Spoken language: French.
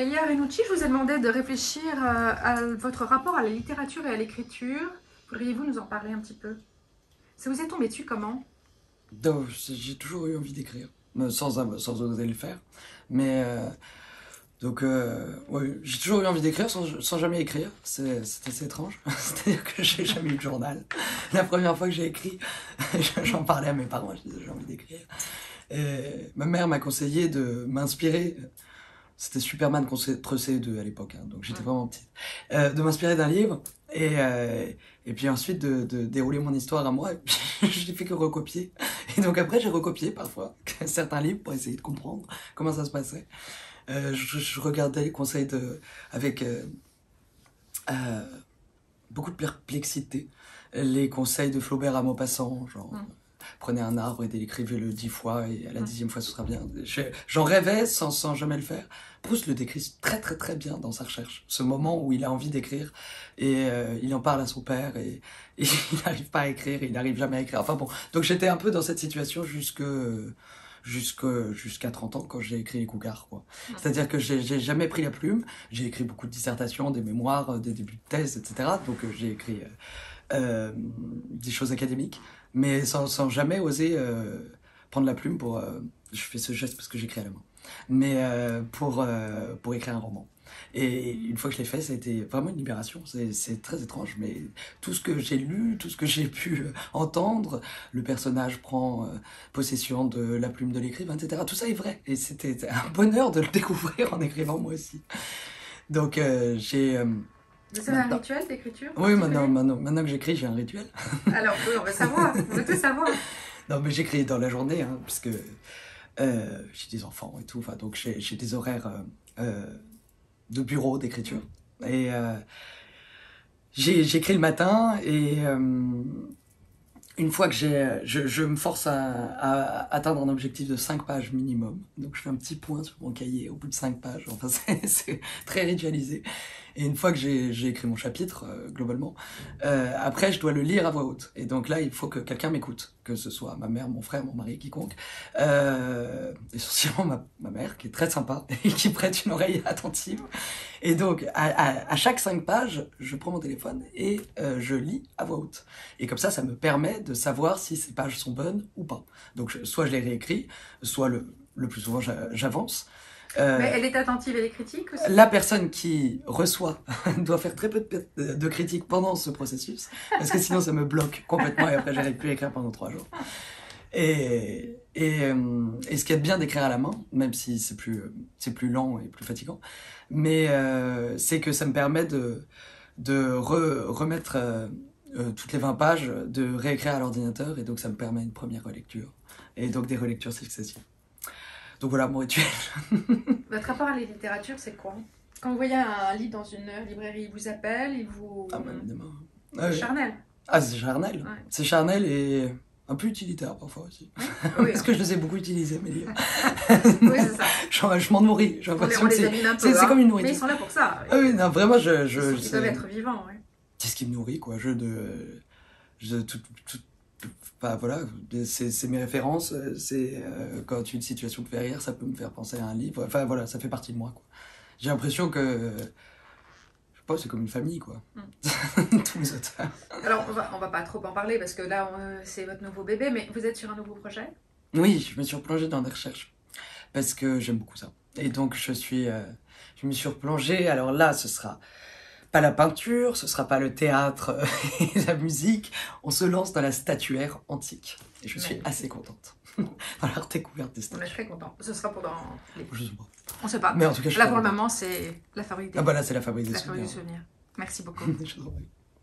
Clélia Renucci, je vous ai demandé de réfléchir à votre rapport à la littérature et à l'écriture. Pourriez-vous nous en parler un petit peu? Ça vous est tombé dessus comment? J'ai toujours eu envie d'écrire, sans oser le faire. Mais ouais, j'ai toujours eu envie d'écrire sans jamais écrire. C'est assez étrange. C'est-à-dire que j'ai jamais eu de journal. La première fois que j'ai écrit, j'en parlais à mes parents, je disais j'ai envie d'écrire. Et ma mère m'a conseillé de m'inspirer. C'était Superman contre CE2 à l'époque, hein, donc j'étais vraiment petite. De m'inspirer d'un livre et puis ensuite de dérouler mon histoire à moi. Et puis, je n'ai fait que recopier. Et donc après, j'ai recopié parfois certains livres pour essayer de comprendre comment ça se passait. Je regardais les conseils avec beaucoup de perplexité. Les conseils de Flaubert à Maupassant, genre prenez un arbre et décrivez-le 10 fois et à la 10e fois ce sera bien. J'en rêvais sans jamais le faire. Proust le décrit très très très bien dans sa recherche. Ce moment où il a envie d'écrire et il en parle à son père et il n'arrive pas à écrire, il n'arrive jamais à écrire. Enfin bon, donc j'étais un peu dans cette situation jusqu'à 30 ans quand j'ai écrit Les Cougards, quoi. C'est-à-dire que j'ai jamais pris la plume. J'ai écrit beaucoup de dissertations, des mémoires, des débuts de thèse, etc. Donc j'ai écrit des choses académiques, mais sans jamais oser prendre la plume pour... je fais ce geste parce que j'écris à la main. Mais pour écrire un roman. Et une fois que je l'ai fait, ça a été vraiment une libération. C'est très étrange, mais tout ce que j'ai lu, tout ce que j'ai pu entendre, le personnage prend possession de la plume de l'écrivain, etc. Tout ça est vrai. Et c'était un bonheur de le découvrir en écrivant moi aussi. Donc j'ai... Vous avez un rituel d'écriture? Oui, maintenant que j'écris, j'ai un rituel. Alors, on va savoir, on veut tout savoir. Non, mais j'écris dans la journée, hein, puisque j'ai des enfants et tout, donc j'ai des horaires de bureau d'écriture. Et j'écris le matin et une fois que je me force à atteindre un objectif de 5 pages minimum. Donc je fais un petit point sur mon cahier au bout de 5 pages. Enfin, c'est très ritualisé. Et une fois que j'ai écrit mon chapitre, globalement, après je dois le lire à voix haute. Et donc là, il faut que quelqu'un m'écoute. Que ce soit ma mère, mon frère, mon mari, quiconque. Essentiellement ma mère, qui est très sympa et qui prête une oreille attentive. Et donc, à chaque 5 pages, je prends mon téléphone et je lis à voix haute. Et comme ça me permet de savoir si ces pages sont bonnes ou pas. Donc, soit je les réécris, soit le plus souvent, j'avance. Mais elle est attentive et les critiques aussi? La personne qui reçoit doit faire très peu de critiques pendant ce processus, parce que sinon ça me bloque complètement et après j'arrive plus à écrire pendant 3 jours. Et ce qui est bien d'écrire à la main, même si c'est plus lent et plus fatigant, mais c'est que ça me permet de remettre toutes les 20 pages, de réécrire à l'ordinateur, et donc ça me permet une première relecture, et donc des relectures successives. Donc voilà mon rituel. Votre rapport à la littérature, c'est quoi? Quand vous voyez un livre dans une librairie, il vous appelle, il vous... Ah bah évidemment. C'est charnel. Ah, c'est charnel. Ouais. C'est charnel et un peu utilitaire parfois aussi. Oui, parce que je les ai beaucoup utilisés, mes livres. Oui, c'est ça. Je m'en nourris. On les abîme un peu. C'est comme une nourriture. Mais ils sont là pour ça. Ah oui, non, vraiment, ils peuvent être vivants, oui. C'est ce qui me nourrit, quoi. Enfin, voilà, c'est mes références, c'est quand une situation me fait rire, ça peut me faire penser à un livre, enfin voilà, ça fait partie de moi, quoi. J'ai l'impression que, je sais pas, c'est comme une famille, quoi. Tous les auteurs. Alors, on va pas trop en parler, parce que là, c'est votre nouveau bébé, mais vous êtes sur un nouveau projet? Oui, je me suis replongée dans des recherches, parce que j'aime beaucoup ça. Et donc, je me suis replongée, alors là, ce sera pas la peinture, ce sera pas le théâtre et la musique. On se lance dans la statuaire antique. Et je suis assez contente. Dans la redécouverte des statues. On est très contents. Ce sera pendant les... Je sais pas. On sait pas. Mais en tout cas, là, pour le moment, c'est la fabrique des... Ah bah là, c'est la fabrique des souvenirs. Merci beaucoup. Je vous en prie.